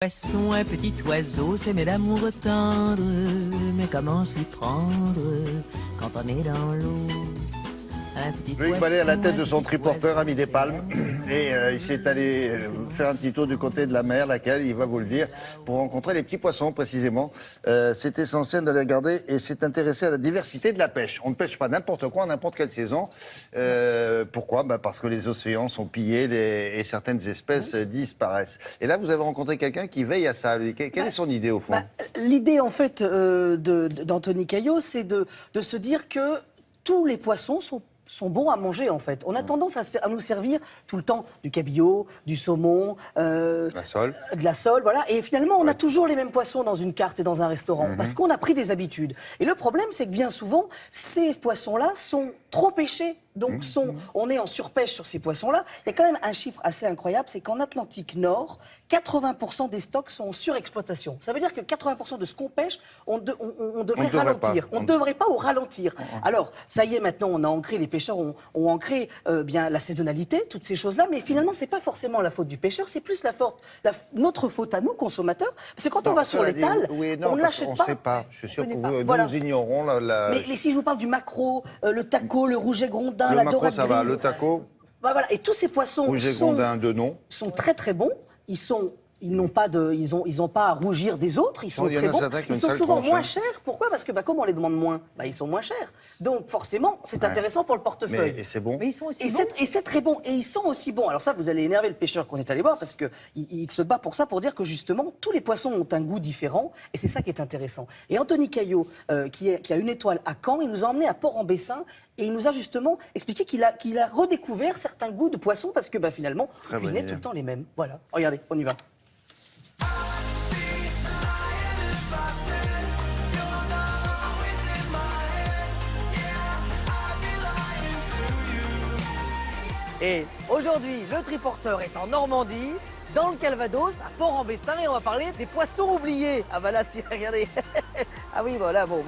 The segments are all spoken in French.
Poisson, un petit oiseau, s'aimer d'amour tendre, mais comment s'y prendre quand on est dans l'eau? Loïc Ballet à la tête de son triporteur a mis des palmes et il s'est allé faire un petit tour du côté de la mer, laquelle, il va vous le dire, pour rencontrer les petits poissons précisément. C'est essentiel de les regarder et s'est intéressé à la diversité de la pêche. On ne pêche pas n'importe quoi, n'importe quelle saison. Pourquoi? Parce que les océans sont pillés et certaines espèces disparaissent. Et là, vous avez rencontré quelqu'un qui veille à ça. Quelle est son idée au fond? L'idée en fait d'Anthony Caillot, c'est de se dire que tous les poissons sont bons à manger en fait. On a tendance à nous servir tout le temps du cabillaud, du saumon, de la sole, voilà. Et finalement, on a toujours les mêmes poissons dans une carte et dans un restaurant parce qu'on a pris des habitudes. Et le problème, c'est que bien souvent, ces poissons-là sont trop pêchés. Donc, on est en surpêche sur ces poissons-là. Il y a quand même un chiffre assez incroyable, c'est qu'en Atlantique Nord, 80% des stocks sont en surexploitation. Ça veut dire que 80% de ce qu'on pêche, on devrait ralentir. On ne devrait pas ou ralentir. Alors, ça y est, maintenant, on a ancré, les pêcheurs ont ancré bien la saisonnalité, toutes ces choses-là, mais finalement, c'est pas forcément la faute du pêcheur, c'est plus notre faute à nous, consommateurs. Parce que quand on va sur l'étal, on ne l'achète pas. On ne sait pas. Je suis sûr que nous ignorons la... Mais si je vous parle du maquereau, le taco, le rouget grondin, le la maquereau, dorade ça grise. va, le taco. Voilà. Et tous ces poissons sont très très bons. Ils n'ont pas à rougir des autres. Ils sont très bons. Ils sont souvent moins chers. Pourquoi? Parce que comme on les demande moins, ils sont moins chers. Donc forcément, c'est intéressant pour le portefeuille. Et c'est bon. Mais ils sont aussi bons. Et c'est très bon. Et ils sont aussi bons. Alors ça, vous allez énerver le pêcheur qu'on est allé voir parce que il se bat pour ça, pour dire que justement tous les poissons ont un goût différent. Et c'est ça qui est intéressant. Et Anthony Caillot, qui a une étoile à Caen, il nous a emmenés à Port-en-Bessin. Et il nous a justement expliqué qu'il a redécouvert certains goûts de poissons parce que finalement, on cuisinait tout le temps les mêmes. Voilà. Regardez, on y va. Et aujourd'hui, le triporteur est en Normandie, dans le Calvados, à Port-en-Bessin, et on va parler des poissons oubliés. Ah bah là, si, regardez. Ah oui, voilà, bon,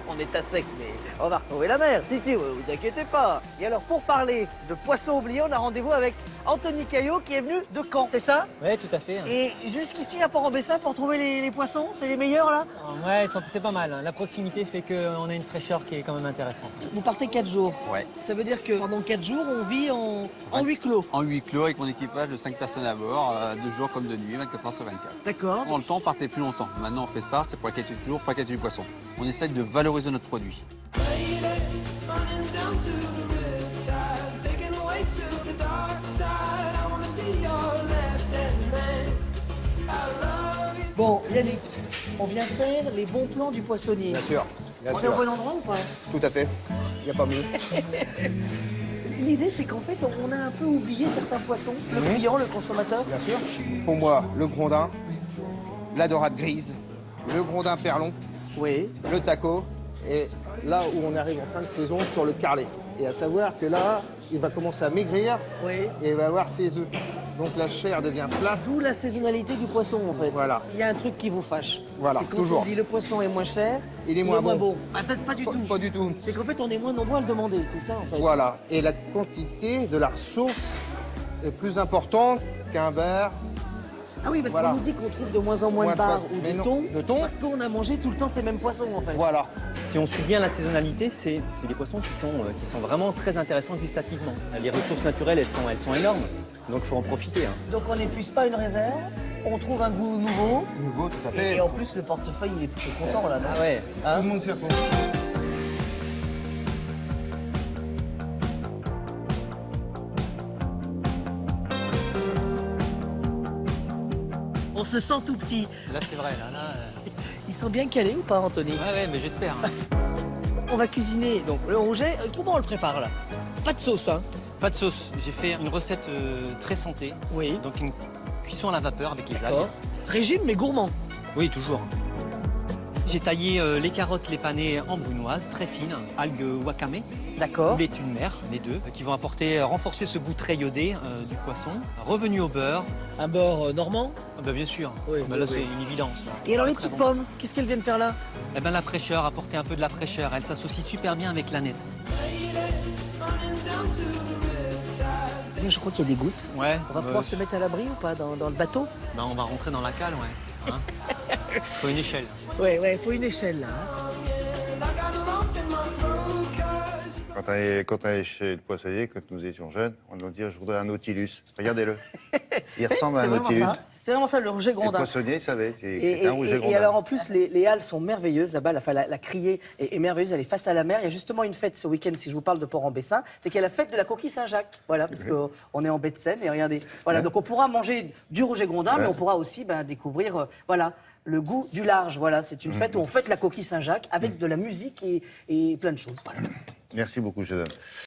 on est à sec, mais on va retrouver la mer. Si, vous inquiétez pas. Et alors, pour parler de poissons oubliés, on a rendez-vous avec Anthony Caillot, qui est venu de Caen, c'est ça? Oui, tout à fait. Et jusqu'ici, à Port-en-Bessin, pour trouver les poissons, c'est les meilleurs, là? Ouais, c'est pas mal. La proximité fait qu'on a une fraîcheur qui est quand même intéressante. Vous partez 4 jours. Ouais. Ça veut dire que pendant 4 jours, on vit en huis clos. En huis clos, avec mon équipage de 5 personnes à bord, 2 jours comme de nuit, 24 heures sur 24. D'accord. Dans le temps, on partait plus longtemps. Maintenant, on fait ça, c'est pour la qualité du jour, pour la qualité du poisson. On essaye de valoriser notre produit. Bon, Yannick, on vient faire les bons plans du poissonnier. Bien sûr. On est au bon endroit ou pas? Tout à fait. Il n'y a pas mieux. L'idée, c'est qu'en fait, on a un peu oublié certains poissons. Le client, le consommateur. Bien sûr. Pour moi, le grondin, la dorade grise, le grondin perlon, Oui. le taco, et là où on arrive en fin de saison, sur le carlet. Et à savoir que là, il va commencer à maigrir Oui. et il va avoir ses œufs. Donc la chair devient flasque. D'où la saisonnalité du poisson, en fait. Voilà. Il y a un truc qui vous fâche. Voilà, c'est quand toujours. on dit le poisson est moins cher, Il est moins bon. Peut-être pas du tout. Pas du tout. C'est qu'en fait, on est moins nombreux à le demander, c'est ça, en fait. Voilà. Et la quantité de la ressource est plus importante qu'un bar. Ah oui, parce Voilà. qu'on nous dit qu'on trouve de moins en moins Moins de de bars poissons. ou Mais de non, thon, de thon. parce qu'on a mangé tout le temps ces mêmes poissons, en fait. Voilà. Si on suit bien la saisonnalité, c'est des poissons qui sont vraiment très intéressants gustativement. Les ressources naturelles, elles sont énormes, donc il faut en profiter. Donc on n'épuise pas une réserve, on trouve un goût nouveau, Nouveau, tout à fait. et en plus le portefeuille il est plutôt content là, non? Ah ouais. Hein? Tout le monde s'y retrouve. On se sent tout petit. Là, c'est vrai. Ils sont bien calés ou pas, Anthony? Ouais, mais j'espère. On va cuisiner donc le rouget. Comment on le prépare là? Pas de sauce, hein? Pas de sauce. J'ai fait une recette très santé. Oui. Donc une cuisson à la vapeur avec les algues. D'accord. Régime mais gourmand. Oui, toujours. J'ai taillé les carottes, les panais en brunoise, très fines, algues wakame, D'accord. ou lait de mer, les deux, qui vont renforcer ce goût très iodé du poisson. Revenu au beurre. Un beurre normand. Ah bah bien sûr. Oui, Bah oui, là, oui. c'est une évidence. Là. Et alors les Très petites bon. pommes, qu'est-ce qu'elles viennent faire là? Eh ben, la fraîcheur, apporter un peu de la fraîcheur. Elle s'associe super bien avec l'aneth. Je crois qu'il y a des gouttes. Ouais. On va pouvoir se mettre à l'abri ou pas dans le bateau? Ben, on va rentrer dans la cale, ouais. Hein. Faut une échelle. Ouais, faut une échelle là. Quand on est chez le poissonnier, quand nous étions jeunes, on nous dit je voudrais un Nautilus. Regardez-le. Il ressemble à un Nautilus. C'est vraiment ça, le Roger Et le Grondin. poissonnier, il savait. C'est un Roger Et Grondin. alors en plus, les halles sont merveilleuses là-bas. La criée est merveilleuse. Elle est face à la mer. Il y a justement une fête ce week-end, si je vous parle de Port-en-Bessin, c'est qu'il y a la fête de la coquille Saint-Jacques. Voilà, parce qu'on est en baie de Seine et regardez. Voilà, donc on pourra manger du Roger Grondin, mais on pourra aussi découvrir, voilà, le goût du large. Voilà, c'est une fête où on fête la coquille Saint-Jacques avec de la musique et plein de choses. Voilà. Merci beaucoup, jeune homme.